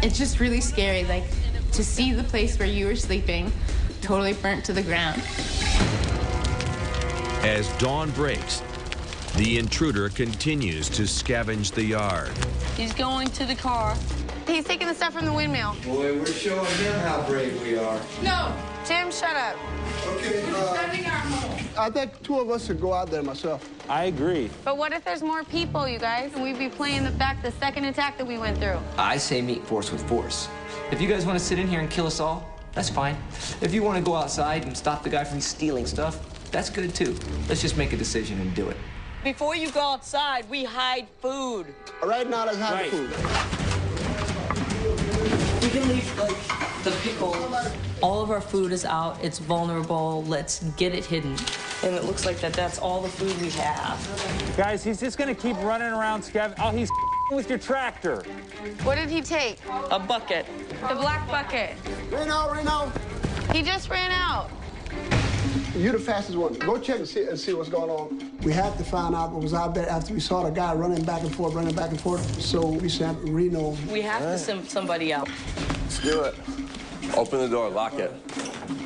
It's just really scary, like, to see the place where you were sleeping totally burnt to the ground. As dawn breaks, the intruder continues to scavenge the yard. He's going to the car. He's taking the stuff from the windmill. Boy, we're showing him how brave we are. No, Jim, shut up. Okay, I think 2 of us should go out there myself. I agree. But what if there's more people, you guys? And we'd be playing the second attack that we went through. I say meet force with force. If you guys want to sit in here and kill us all, that's fine. If you want to go outside and stop the guy from stealing stuff, that's good too. Let's just make a decision and do it. Before you go outside, we hide food. Right now, let's hide the food. We can leave, like, the pickle. All of our food is out. It's vulnerable. Let's get it hidden. And it looks like that's all the food we have. Guys, he's just gonna keep running around scavenging. Oh, he's with your tractor. What did he take? A bucket. The black bucket. Reno. He just ran out. You're the fastest one. Go check and see what's going on. We had to find out what was out there after we saw the guy running back and forth. So we sent Reno. We have to send somebody out. Let's do it. Open the door, lock it.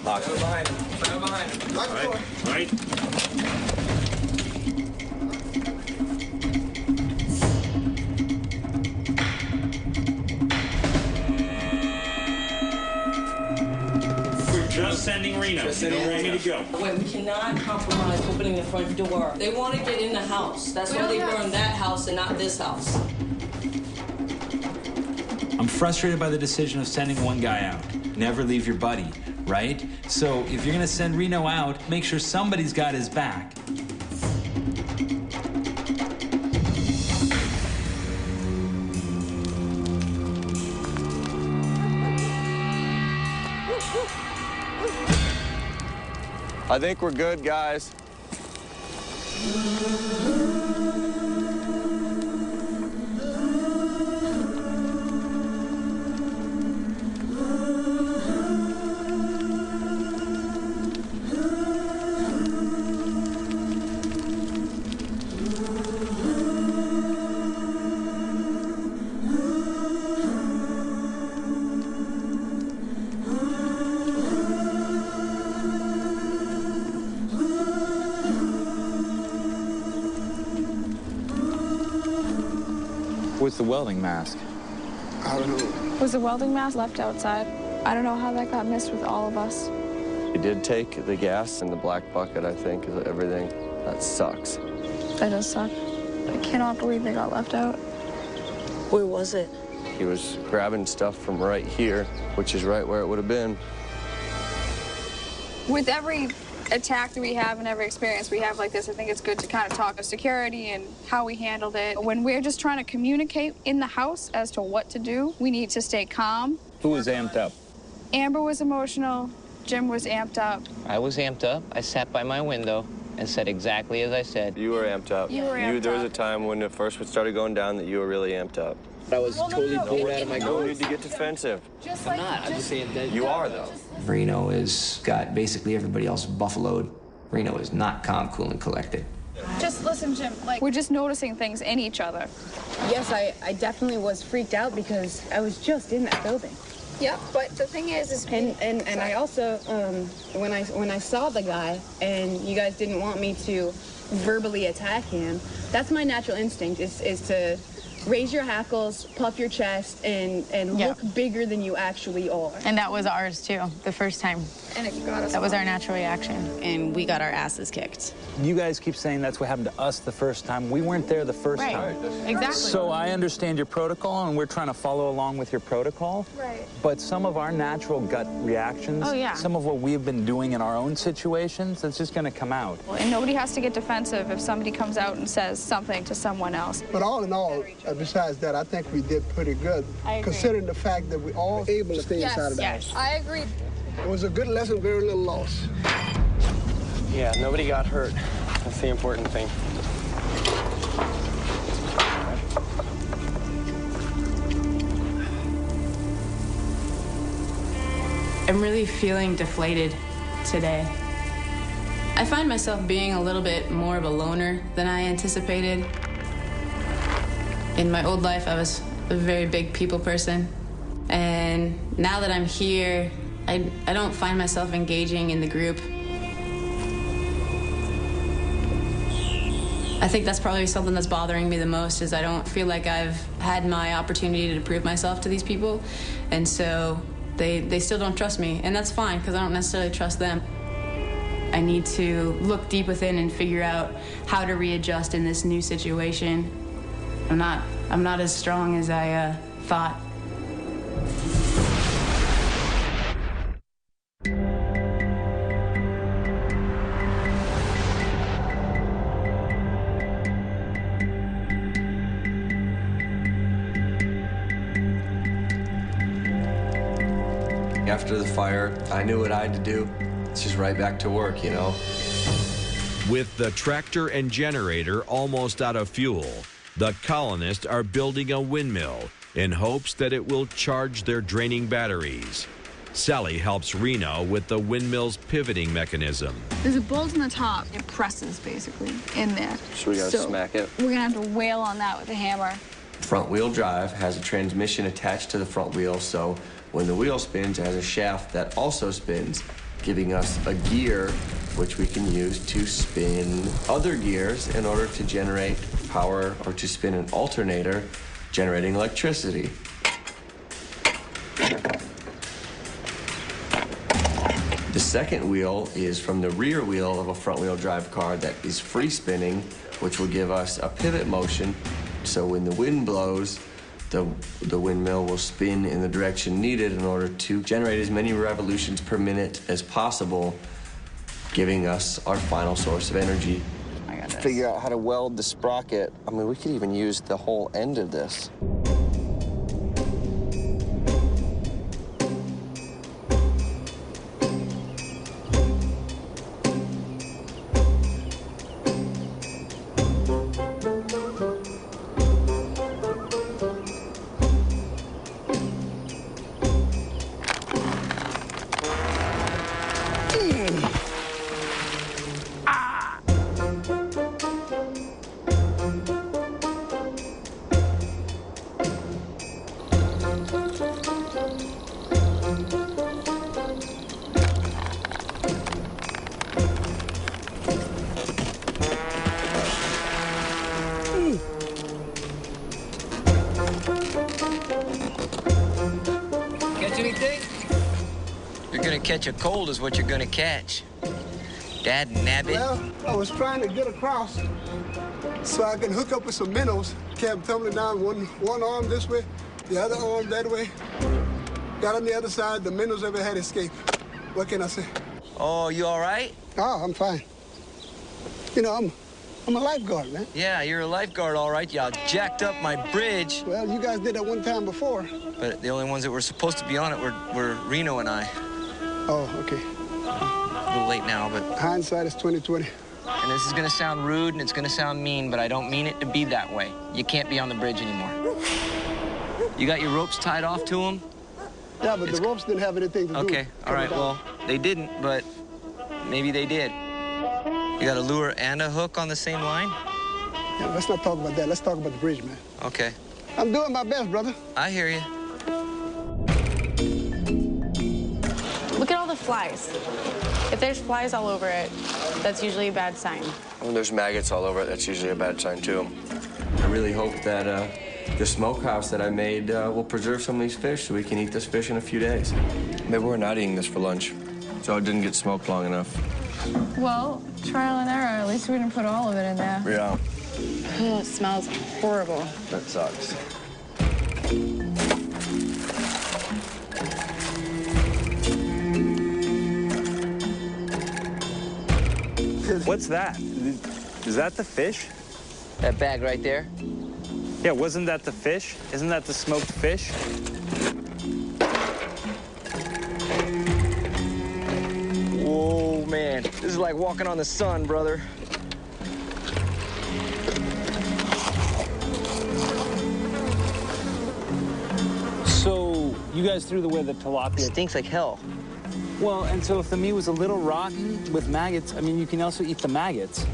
Lock it. Behind him. Lock the door. Right. Just sending Reno. Just sending Ready Reno. to go. Wait, we cannot compromise opening the front door. They want to get in the house. That's why they burned that house and not this house. I'm frustrated by the decision of sending one guy out. Never leave your buddy, right? So if you're gonna send Reno out, make sure somebody's got his back. I think we're good, guys. Where's the welding mask? I don't know. Was the welding mask left outside? I don't know how that got missed with all of us. We did take the gas and the black bucket, I think, is everything. That sucks. That does suck. I cannot believe they got left out. Where was it? He was grabbing stuff from right here, which is right where it would have been. With every attack that we have and every experience we have like this, I think it's good to kind of talk about security and how we handled it. When we're just trying to communicate in the house as to what to do, we need to stay calm. Who was amped up? Amber was emotional. Jim was amped up. I was amped up. I sat by my window and said exactly as I said. You were amped up. You were amped There was a up. time when it first started going down that you were really amped up. I was totally bored out of my No gourd. need to get defensive. Just I'm like not. I'm just saying that. You are, though. Reno has got basically everybody else buffaloed. Reno is not calm, cool, and collected. Just listen, Jim. Like, we're just noticing things in each other. Yes, I definitely was freaked out because I was just in that building. Yep, but the thing is And I also, when I saw the guy and you guys didn't want me to verbally attack him, that's my natural instinct is to raise your hackles, puff your chest, and look bigger than you actually are. And that was ours, too, the first time. and it got us. That was our natural reaction. And we got our asses kicked. You guys keep saying that's what happened to us the first time. We weren't there the first time. Exactly. So I understand your protocol, and we're trying to follow along with your protocol. Right. But some of our natural gut reactions, some of what we've been doing in our own situations, that's just going to come out. And nobody has to get defensive if somebody comes out and says something to someone else. But all in all, besides that, I think we did pretty good, considering the fact that we all were able to stay inside of the house. I agree. It was a good lesson, very little loss. Yeah, nobody got hurt. That's the important thing. I'm really feeling deflated today. I find myself being a little bit more of a loner than I anticipated. In my old life, I was a very big people person. And now that I'm here, I don't find myself engaging in the group. I think that's probably something that's bothering me the most, is I don't feel like I've had my opportunity to prove myself to these people. And so they still don't trust me. And that's fine, because I don't necessarily trust them. I need to look deep within and figure out how to readjust in this new situation. I'm not as strong as I thought. After the fire, I knew what I had to do. It's just right back to work, you know? With the tractor and generator almost out of fuel, the colonists are building a windmill in hopes that it will charge their draining batteries. Sally helps Reno with the windmill's pivoting mechanism. There's a bolt on the top. It presses, basically, in there. So we gotta smack it. We're gonna have to wail on that with a hammer. Front-wheel drive has a transmission attached to the front wheel, so when the wheel spins, it has a shaft that also spins, giving us a gear which we can use to spin other gears in order to generate power, or to spin an alternator, generating electricity. The second wheel is from the rear wheel of a front-wheel drive car that is free spinning, which will give us a pivot motion. So when the wind blows, the windmill will spin in the direction needed in order to generate as many revolutions per minute as possible, giving us our final source of energy. Figure out how to weld the sprocket. I mean, we could even use the whole end of this. Catch a cold is what you're gonna catch. Dad nabbit. Well, I was trying to get across so I can hook up with some minnows. Kept tumbling down one arm this way, the other arm that way. Got on the other side, the minnows ever had escaped. What can I say? Oh, you all right? Oh, I'm fine. You know, I'm a lifeguard, man. Yeah, you're a lifeguard, all right. Y'all jacked up my bridge. Well, you guys did that one time before. But the only ones that were supposed to be on it were Reno and I. Oh, okay. A little late now, but... Hindsight is 20/20. And this is gonna sound rude and it's gonna sound mean, but I don't mean it to be that way. You can't be on the bridge anymore. You got your ropes tied off to them? Yeah, but the ropes didn't have anything to do with Okay, all right, well, they didn't, but maybe they did. You got a lure and a hook on the same line? Yeah, let's not talk about that. Let's talk about the bridge, man. Okay. I'm doing my best, brother. I hear you. Look at all the flies. If there's flies all over it, that's usually a bad sign. When there's maggots all over it, that's usually a bad sign, too. I really hope that the smokehouse that I made will preserve some of these fish so we can eat this fish in a few days. Maybe we're not eating this for lunch, so it didn't get smoked long enough. Well, trial and error. At least we didn't put all of it in there. Yeah. Oh, it smells horrible. That sucks. What's that? Is that the fish? That bag right there? Yeah, wasn't that the fish? Isn't that the smoked fish? Whoa, man. This is like walking on the sun, brother. So, you guys threw away the tilapia. It stinks like hell. Well, and so if the meat was a little rotten with maggots, I mean, you can also eat the maggots.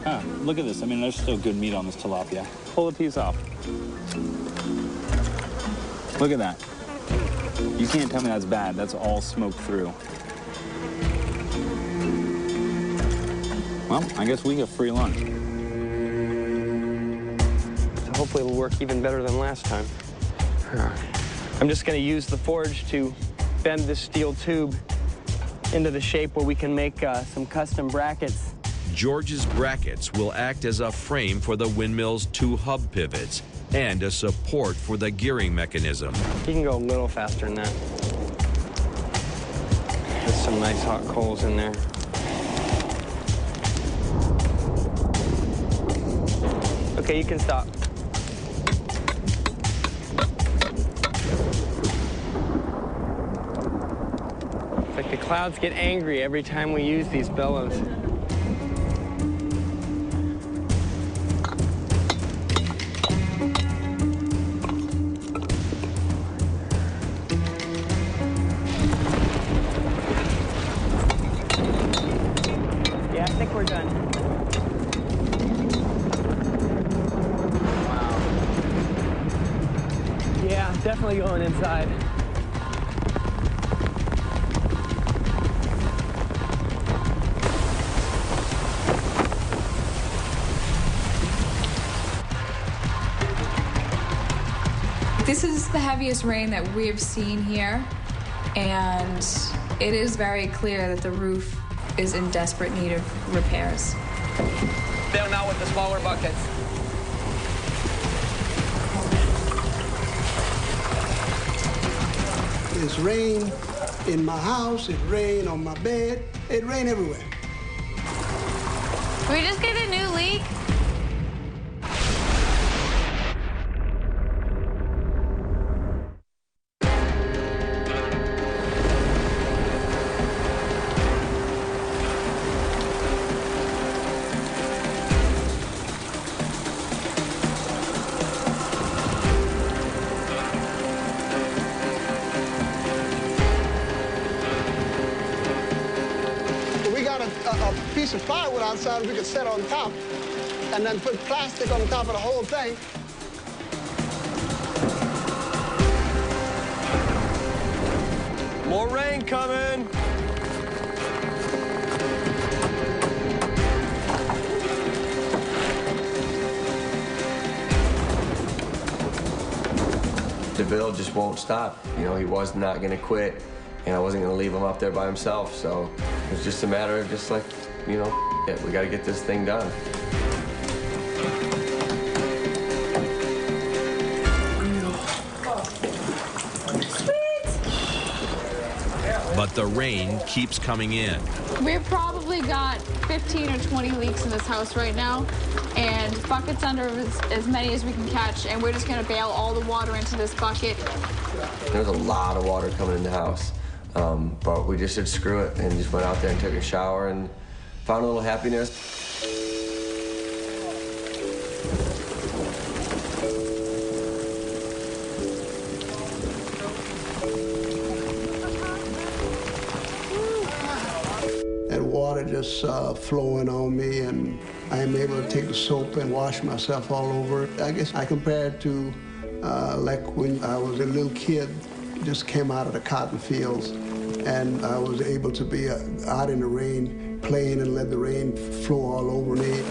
Huh, look at this. I mean, there's still good meat on this tilapia. Pull a piece off. Look at that. You can't tell me that's bad. That's all smoked through. Well, I guess we get free lunch. So hopefully it'll work even better than last time. I'm just going to use the forge to bend this steel tube into the shape where we can make some custom brackets. George's brackets will act as a frame for the windmill's 2 hub pivots and a support for the gearing mechanism. You can go a little faster than that. There's some nice hot coals in there. Okay, you can stop. It's like the clouds get angry every time we use these bellows. Yeah, I think we're done. Wow. Yeah, definitely going inside. This is the heaviest rain that we've seen here, and it is very clear that the roof is in desperate need of repairs. Down now with the smaller buckets. It's rain in my house, it rain on my bed, it rain everywhere. Can we just get a new leak? A piece of plywood outside we could set on top and then put plastic on the top of the whole thing. More rain coming. DeVille just won't stop. You know, he was not going to quit, and I wasn't going to leave him up there by himself. So it was just a matter of just like, you know, we got to get this thing done. But the rain keeps coming in. We've probably got 15 or 20 leaks in this house right now, and buckets under as many as we can catch, and we're just going to bail all the water into this bucket. There's a lot of water coming in the house, but we just said screw it and just went out there and took a shower and found a little happiness. That water just flowing on me, and I am able to take the soap and wash myself all over it. I guess I compare it to like when I was a little kid, just came out of the cotton fields, and I was able to be out in the rain, playing and let the rain flow all over me.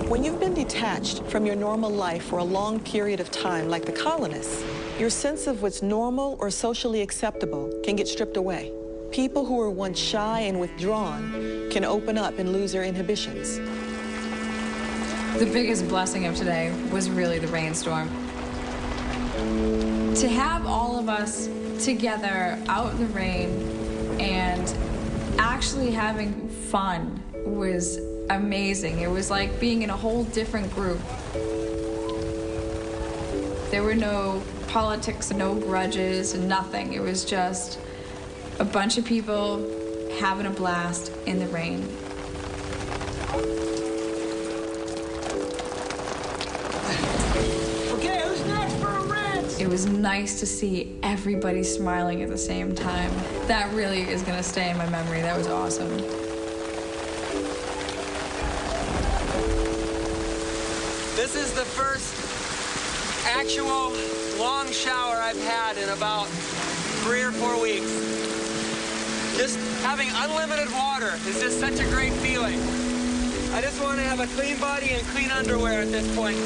When you've been detached from your normal life for a long period of time, like the colonists, your sense of what's normal or socially acceptable can get stripped away. People who were once shy and withdrawn can open up and lose their inhibitions. The biggest blessing of today was really the rainstorm. To have all of us together out in the rain and actually having fun was amazing. It was like being in a whole different group. There were no politics, no grudges, nothing. It was just a bunch of people having a blast in the rain. Okay, who's next for a rinse? It was nice to see everybody smiling at the same time. That really is gonna stay in my memory. That was awesome. This This is the first actual long shower I've had in about 3 or 4 weeks. Just having unlimited water is just such a great feeling. I just want to have a clean body and clean underwear at this point.